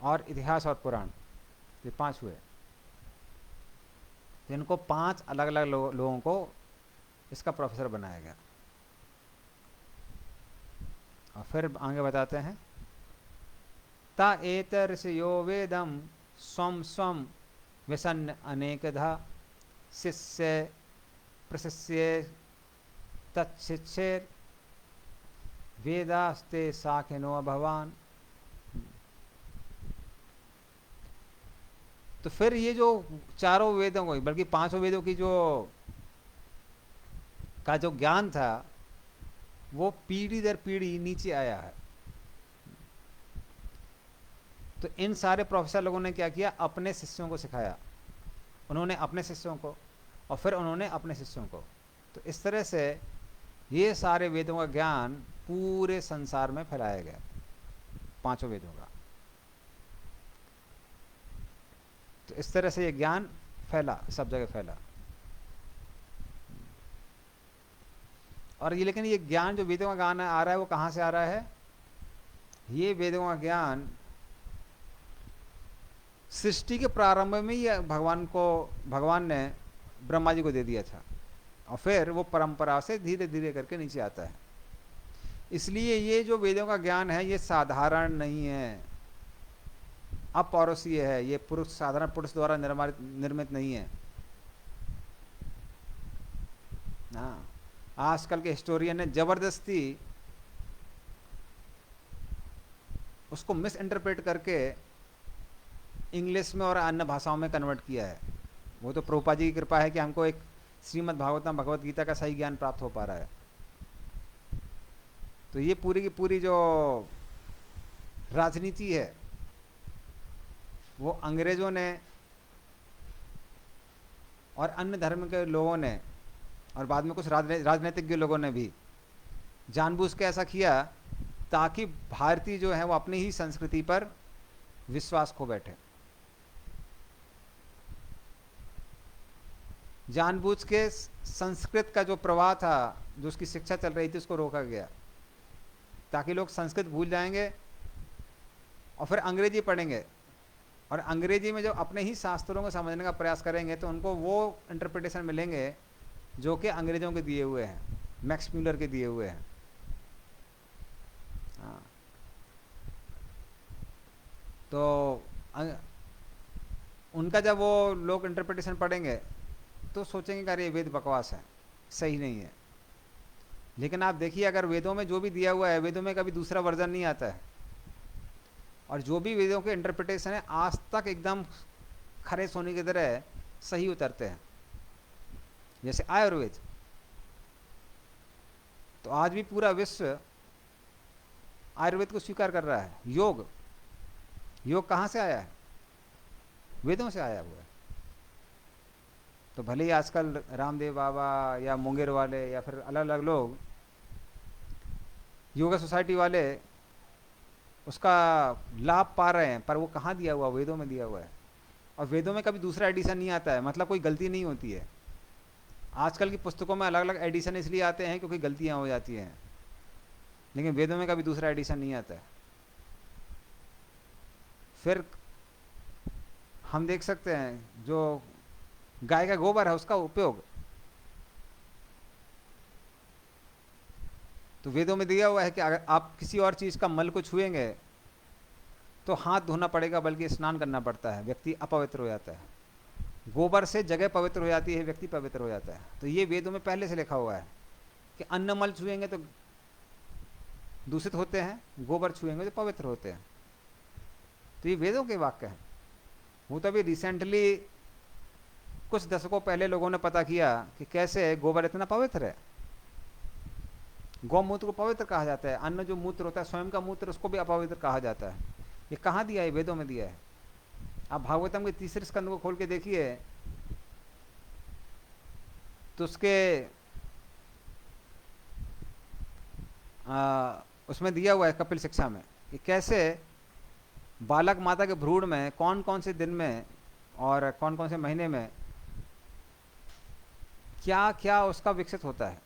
और इतिहास और पुराण, ये 5 हुए। जिनको 5 अलग अलग लोगों को इसका प्रोफेसर बनाया गया। और फिर आगे बताते हैं, ता एतर ऋषयो वेदम स्वम स्वम विसन्न अनेकधा शिष्य प्रशिष्य तत्शिक्षेर वेदास्ते साखिनो भवान। तो फिर ये जो 4 वेदों को, बल्कि 5 वेदों की जो ज्ञान था, वो पीढ़ी दर पीढ़ी नीचे आया है। तो इन सारे प्रोफेसर लोगों ने क्या किया, अपने शिष्यों को सिखाया, उन्होंने अपने शिष्यों को, और फिर उन्होंने अपने शिष्यों को। तो इस तरह से ये सारे वेदों का ज्ञान पूरे संसार में फैलाया गया, 5 वेदों का। तो इस तरह से ये ज्ञान फैला, सब जगह फैला। और ये, लेकिन ये ज्ञान जो वेदों का ज्ञान आ रहा है, वो कहाँ से आ रहा है? ये वेदों का ज्ञान सृष्टि के प्रारंभ में ही भगवान ने ब्रह्मा जी को दे दिया था, और फिर वो परंपरा से धीरे धीरे करके नीचे आता है। इसलिए ये जो वेदों का ज्ञान है, ये साधारण नहीं है, अपौरुषीय है। ये साधारण पुरुष द्वारा निर्मित नहीं है। हाँ, आजकल के हिस्टोरियन ने जबरदस्ती उसको मिस इंटरप्रेट करके इंग्लिश में और अन्य भाषाओं में कन्वर्ट किया है। वो तो प्रभुपाद जी की कृपा है कि हमको एक श्रीमद् भागवतम, भगवत गीता का सही ज्ञान प्राप्त हो पा रहा है। तो ये पूरी की पूरी जो राजनीति है, वो अंग्रेजों ने और अन्य धर्म के लोगों ने, और बाद में कुछ राजनीतिज्ञ लोगों ने भी जानबूझ के ऐसा किया ताकि भारतीय जो है वो अपनी ही संस्कृति पर विश्वास खो बैठे। जानबूझ के संस्कृत का जो प्रवाह था, जो उसकी शिक्षा चल रही थी, उसको रोका गया ताकि लोग संस्कृत भूल जाएंगे और फिर अंग्रेजी पढ़ेंगे, और अंग्रेजी में जब अपने ही शास्त्रों को समझने का प्रयास करेंगे तो उनको वो इंटरप्रिटेशन मिलेंगे जो कि अंग्रेजों के दिए हुए हैं, मैक्स म्यूलर के दिए हुए हैं। हाँ, तो उनका जब वो लोग इंटरप्रिटेशन पढ़ेंगे तो सोचेंगे कि अरे ये वेद बकवास है, सही नहीं है। लेकिन आप देखिए, अगर वेदों में जो भी दिया हुआ है, वेदों में कभी दूसरा वर्जन नहीं आता है, और जो भी वेदों के इंटरप्रिटेशन है आज तक एकदम खरे सोने की तरह सही उतरते हैं। जैसे आयुर्वेद, तो आज भी पूरा विश्व आयुर्वेद को स्वीकार कर रहा है। योग, योग कहाँ से आया है? वेदों से आया हुआ है। तो भले ही आजकल रामदेव बाबा या मुंगेर वाले या फिर अलग अलग लोग, योगा सोसाइटी वाले उसका लाभ पा रहे हैं, पर वो कहाँ दिया हुआ? वेदों में दिया हुआ है। और वेदों में कभी दूसरा एडिशन नहीं आता है, मतलब कोई गलती नहीं होती है। आजकल की पुस्तकों में अलग अलग एडिशन इसलिए आते हैं क्योंकि गलतियाँ हो जाती हैं, लेकिन वेदों में कभी दूसरा एडिशन नहीं आता है। फिर हम देख सकते हैं जो गाय का गोबर है उसका उपयोग तो वेदों में दिया हुआ है कि अगर आप किसी और चीज़ का मल को छुएंगे तो हाथ धोना पड़ेगा, बल्कि स्नान करना पड़ता है, व्यक्ति अपवित्र हो जाता है। गोबर से जगह पवित्र हो जाती है, व्यक्ति पवित्र हो जाता है। तो ये वेदों में पहले से लिखा हुआ है कि अन्न मल छुएंगे तो दूषित होते हैं, गोबर छुएंगे तो पवित्र होते हैं। तो ये वेदों के वाक्य हैं। वो तो अभी रिसेंटली कुछ दशकों पहले लोगों ने पता किया कि कैसे गोबर इतना पवित्र है। गौमूत्र को पवित्र कहा जाता है, अन्न जो मूत्र होता है स्वयं का मूत्र, उसको भी अपवित्र कहा जाता है। ये कहाँ दिया है? वेदों में दिया है। आप भागवतम के तीसरे स्कंद को खोल के देखिए तो उसके उसमें दिया हुआ है कपिल शिक्षा में कि कैसे बालक माता के भ्रूण में कौन कौन से दिन में और कौन कौन से महीने में क्या क्या उसका विकसित होता है।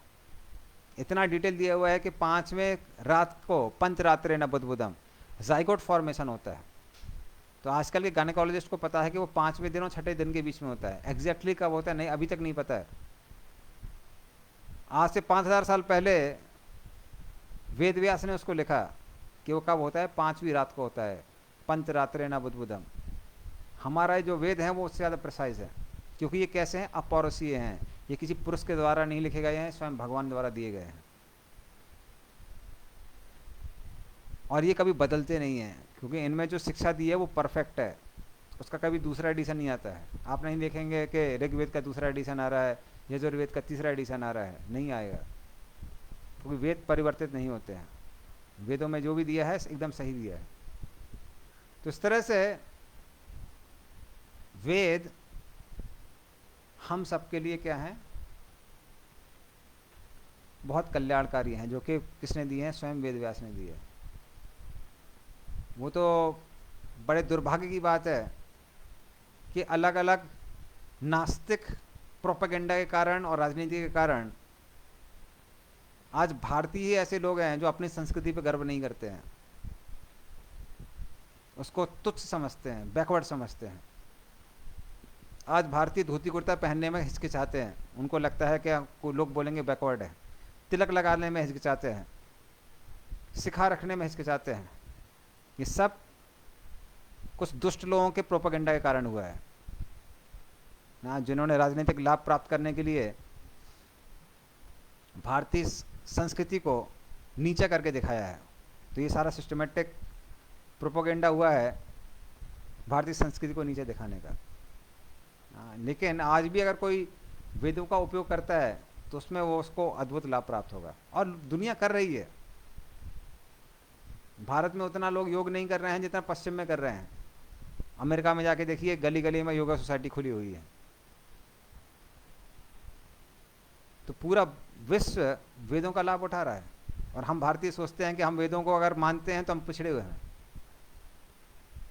इतना डिटेल दिया हुआ है कि 5वें रात को पंचरात्रे न बुद्बुदम जाइगोट फॉर्मेशन होता है। तो आजकल के गायनेकोलॉजिस्ट को पता है कि वो 5वें दिन और 6ठे दिन के बीच में होता है। एग्जैक्टली कब होता है नहीं, अभी तक नहीं पता है। आज से 5000 साल पहले वेद व्यास ने उसको लिखा कि वो कब होता है, 5वीं रात को होता है, पंचरात्रे न बुद्बुदम। हमारा जो वेद है वो उससे ज़्यादा प्रिसाइज है, क्योंकि ये कैसे हैं? अपौरुषीय हैं। ये किसी पुरुष के द्वारा नहीं लिखे गए हैं, स्वयं भगवान द्वारा दिए गए हैं। और ये कभी बदलते नहीं हैं, क्योंकि इनमें जो शिक्षा दी है वो परफेक्ट है, उसका कभी दूसरा एडिशन नहीं आता है। आप नहीं देखेंगे कि ऋग्वेद का दूसरा एडिशन आ रहा है, यजुर्वेद का तीसरा एडिशन आ रहा है, नहीं आएगा, क्योंकि वेद परिवर्तित नहीं होते हैं। वेदों में जो भी दिया है एकदम सही दिया है। तो इस तरह से वेद हम सबके लिए क्या है? बहुत कल्याणकारी हैं, जो कि किसने दिए हैं? स्वयं वेद व्यास ने दिए। वो तो बड़े दुर्भाग्य की बात है कि अलग अलग नास्तिक प्रोपेगेंडा के कारण और राजनीति के कारण आज भारतीय ही ऐसे लोग हैं जो अपनी संस्कृति पर गर्व नहीं करते हैं, उसको तुच्छ समझते हैं, बैकवर्ड समझते हैं। आज भारतीय धोती कुर्ता पहनने में हिचकिचाते हैं, उनको लगता है कि लोग बोलेंगे बैकवर्ड है। तिलक लगाने में हिचकिचाते हैं, सिखा रखने में हिचकिचाते हैं। ये सब कुछ दुष्ट लोगों के प्रोपेगेंडा के कारण हुआ है ना, जिन्होंने राजनीतिक लाभ प्राप्त करने के लिए भारतीय संस्कृति को नीचा करके दिखाया है। तो ये सारा सिस्टमेटिक प्रोपेगेंडा हुआ है भारतीय संस्कृति को नीचे दिखाने का। लेकिन आज भी अगर कोई वेदों का उपयोग करता है तो उसमें वो उसको अद्भुत लाभ प्राप्त होगा, और दुनिया कर रही है। भारत में उतना लोग योग नहीं कर रहे हैं जितना पश्चिम में कर रहे हैं। अमेरिका में जाके देखिए, गली गली में योगा सोसाइटी खुली हुई है। तो पूरा विश्व वेदों का लाभ उठा रहा है, और हम भारतीय सोचते हैं कि हम वेदों को अगर मानते हैं तो हम पिछड़े हुए हैं।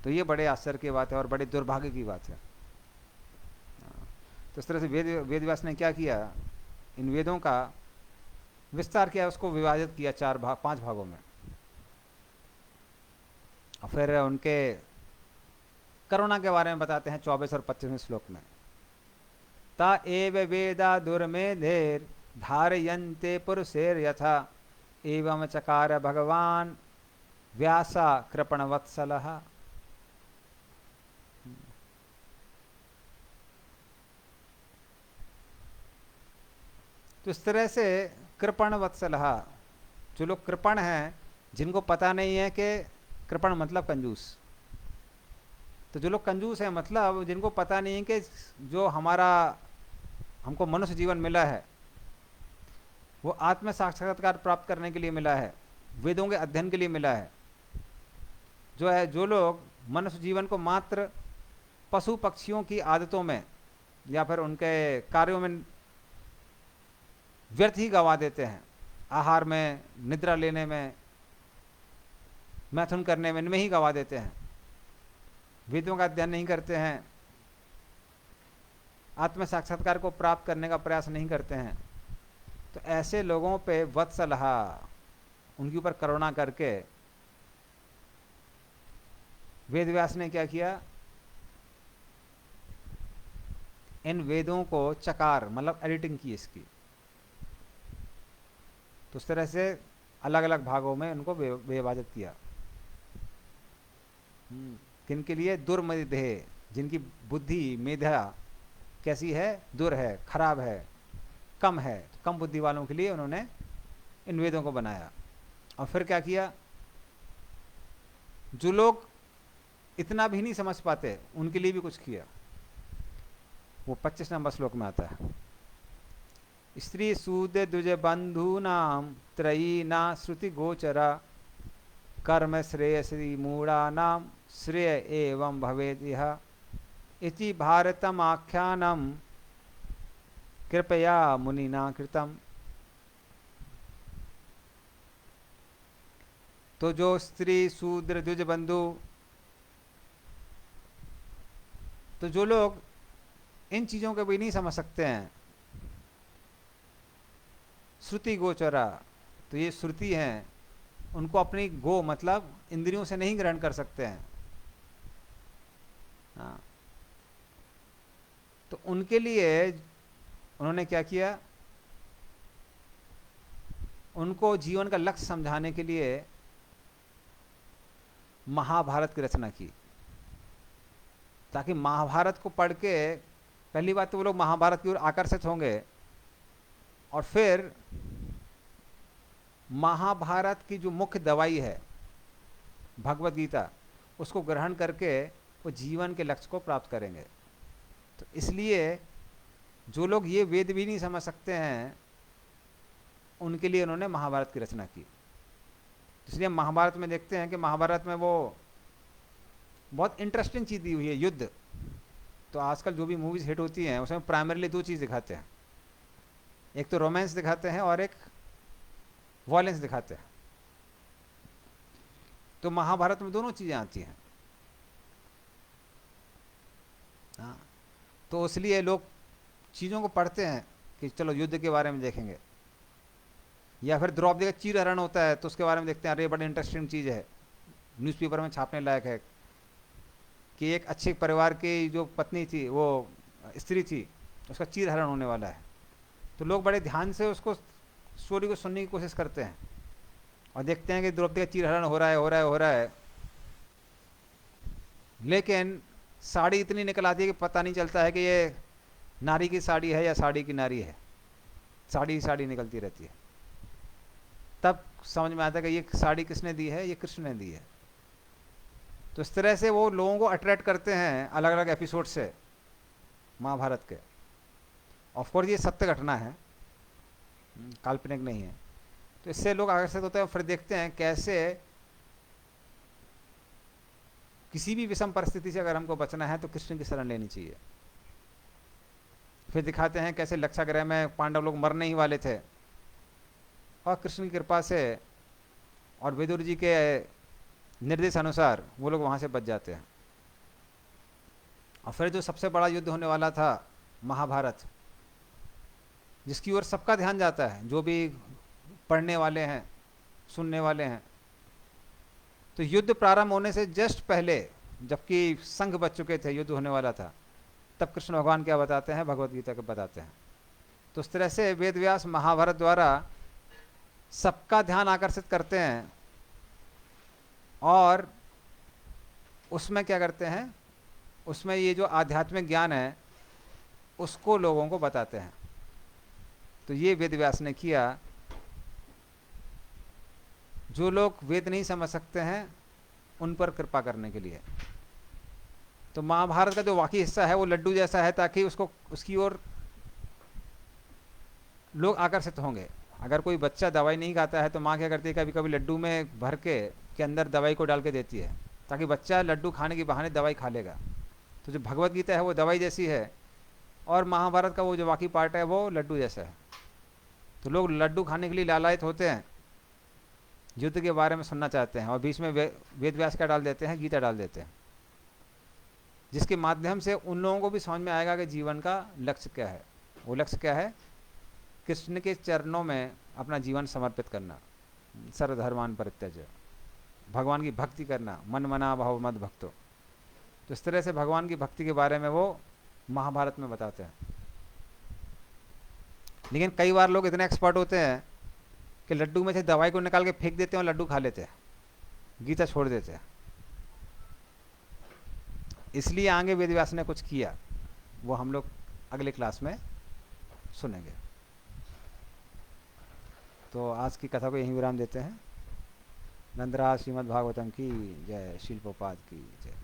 तो ये बड़े आश्चर्य की बात है और बड़े दुर्भाग्य की बात है। तो इस तरह से वेद व्यास ने क्या किया, इन वेदों का विस्तार किया, उसको विभाजित किया 5 भागों में, और फिर उनके करुणा के बारे में बताते हैं 24 और 25वें श्लोक में। ता एव वेदा दुर्मेधेर धारयन्ते पुरुषेर यथा एवं चकार भगवान व्यासा कृपण वत्सलः। तो इस तरह से कृपण वत्सलः, जो लोग कृपण हैं, जिनको पता नहीं है कि कृपण मतलब कंजूस, तो जो लोग कंजूस हैं मतलब जिनको पता नहीं है कि जो हमको मनुष्य जीवन मिला है वो आत्म साक्षात्कार प्राप्त करने के लिए मिला है, वेदों के अध्ययन के लिए मिला है। जो लोग मनुष्य जीवन को मात्र पशु पक्षियों की आदतों में या फिर उनके कार्यों में व्यर्थ ही गवा देते हैं, आहार में, निद्रा लेने में, मैथुन करने में, इनमें ही गवा देते हैं, वेदों का अध्ययन नहीं करते हैं, आत्म साक्षात्कार को प्राप्त करने का प्रयास नहीं करते हैं, तो ऐसे लोगों पे वत्सलः, उनके ऊपर करुणा करके वेद व्यास ने क्या किया, इन वेदों को चकार मतलब एडिटिंग की इसकी, तो उस तरह से अलग अलग भागों में उनको विभाजित किया। किनके लिए? दुर्मेधे, जिनकी बुद्धि मेधा कैसी है? दुर है, खराब है, कम है, कम बुद्धि वालों के लिए उन्होंने इन वेदों को बनाया। और फिर क्या किया, जो लोग इतना भी नहीं समझ पाते उनके लिए भी कुछ किया। वो 25 नंबर श्लोक में आता है, स्त्री सूद द्विज बंधु नाम त्रयी ना श्रुति गोचरा कर्म श्रेयसी मूढ़ा नाम श्रेय एवं भवेद यह इति भारतम आख्यानम कृपया मुनिना कृतम। तो जो स्त्री शूद्र द्विज बंधु, तो जो लोग इन चीजों को भी नहीं समझ सकते हैं, श्रुति गोचरा, तो ये श्रुति हैं, उनको अपनी गो मतलब इंद्रियों से नहीं ग्रहण कर सकते हैं। हाँ, तो उनके लिए उन्होंने क्या किया, उनको जीवन का लक्ष्य समझाने के लिए महाभारत की रचना की, ताकि महाभारत को पढ़ के पहली बात तो वो लोग महाभारत की ओर आकर्षित होंगे, और फिर महाभारत की जो मुख्य दवाई है भगवत गीता, उसको ग्रहण करके वो जीवन के लक्ष्य को प्राप्त करेंगे। तो इसलिए जो लोग ये वेद भी नहीं समझ सकते हैं उनके लिए उन्होंने महाभारत की रचना की। इसलिए महाभारत में देखते हैं कि महाभारत में वो बहुत इंटरेस्टिंग चीज़ दी हुई है, युद्ध। तो आजकल जो भी मूवीज़ हिट होती हैं उसमें प्राइमरीली 2 चीज़ दिखाते हैं, एक तो रोमांस दिखाते हैं और एक वॉयलेंस दिखाते हैं। तो महाभारत में दोनों चीज़ें आती हैं। हाँ, तो इसलिए लोग चीज़ों को पढ़ते हैं कि चलो युद्ध के बारे में देखेंगे, या फिर द्रौपदी का चीरहरण होता है तो उसके बारे में देखते हैं, अरे बड़ी इंटरेस्टिंग चीज़ है, न्यूज़पेपर में छापने लायक है कि एक अच्छे परिवार की जो पत्नी थी, वो स्त्री थी, उसका चीरहरण होने वाला है। तो लोग बड़े ध्यान से उसको स्टोरी को सुनने की कोशिश करते हैं और देखते हैं कि द्रौपदी का चीरहरण हो रहा है, लेकिन साड़ी इतनी निकल आती है कि पता नहीं चलता है कि ये नारी की साड़ी है या साड़ी की नारी है, साड़ी ही साड़ी निकलती रहती है। तब समझ में आता है कि ये साड़ी किसने दी है, ये कृष्ण ने दी है। तो इस तरह से वो लोगों को अट्रैक्ट करते हैं अलग अलग एपिसोड से महाभारत के। ऑफ कोर्स ये सत्य घटना है, काल्पनिक नहीं है। तो इससे लोग आकर्षित होते हैं। फिर देखते हैं कैसे किसी भी विषम परिस्थिति से अगर हमको बचना है तो कृष्ण की शरण लेनी चाहिए। फिर दिखाते हैं कैसे लक्षागृह में पांडव लोग मरने ही वाले थे और कृष्ण की कृपा से और विदुर जी के निर्देश अनुसार वो लोग वहाँ से बच जाते हैं। और फिर जो सबसे बड़ा युद्ध होने वाला था महाभारत, जिसकी ओर सबका ध्यान जाता है, जो भी पढ़ने वाले हैं, सुनने वाले हैं। तो युद्ध प्रारंभ होने से जस्ट पहले, जबकि संघ बच चुके थे, युद्ध होने वाला था, तब कृष्ण भगवान क्या बताते हैं, भगवत गीता के बताते हैं। तो उस तरह से वेद व्यास महाभारत द्वारा सबका ध्यान आकर्षित करते हैं और उसमें क्या करते हैं, उसमें ये जो आध्यात्मिक ज्ञान है उसको लोगों को बताते हैं। तो ये वेद व्यास ने किया। जो लोग वेद नहीं समझ सकते हैं उन पर कृपा करने के लिए। तो महाभारत का जो बाकी हिस्सा है वो लड्डू जैसा है, ताकि उसको उसकी ओर लोग आकर्षित होंगे। अगर कोई बच्चा दवाई नहीं खाता है तो माँ क्या करती है, कभी कभी लड्डू में भर के अंदर दवाई को डाल के देती है, ताकि बच्चा लड्डू खाने के बहाने दवाई खा लेगा। तो जो भगवत गीता है वो दवाई जैसी है, और महाभारत का वो जो बाकी पार्ट है वो लड्डू जैसा है। तो लोग लड्डू खाने के लिए लालायित होते हैं, युद्ध के बारे में सुनना चाहते हैं, और बीच में वेद व्यास क्या डाल देते हैं, गीता डाल देते हैं, जिसके माध्यम से उन लोगों को भी समझ में आएगा कि जीवन का लक्ष्य क्या है। वो लक्ष्य क्या है, कृष्ण के चरणों में अपना जीवन समर्पित करना, सर्वधर्मान परित्यज्य, भगवान की भक्ति करना, मन मना भाव मद भक्तो। तो इस तरह से भगवान की भक्ति के बारे में वो महाभारत में बताते हैं। लेकिन कई बार लोग इतने एक्सपर्ट होते हैं कि लड्डू में से दवाई को निकाल के फेंक देते हैं और लड्डू खा लेते हैं, गीता छोड़ देते हैं। इसलिए आगे वेद व्यास ने कुछ किया, वो हम लोग अगले क्लास में सुनेंगे। तो आज की कथा को यहीं विराम देते हैं। नंदराज श्रीमद् भागवतम की जय, शील प्रभुपाद की जय।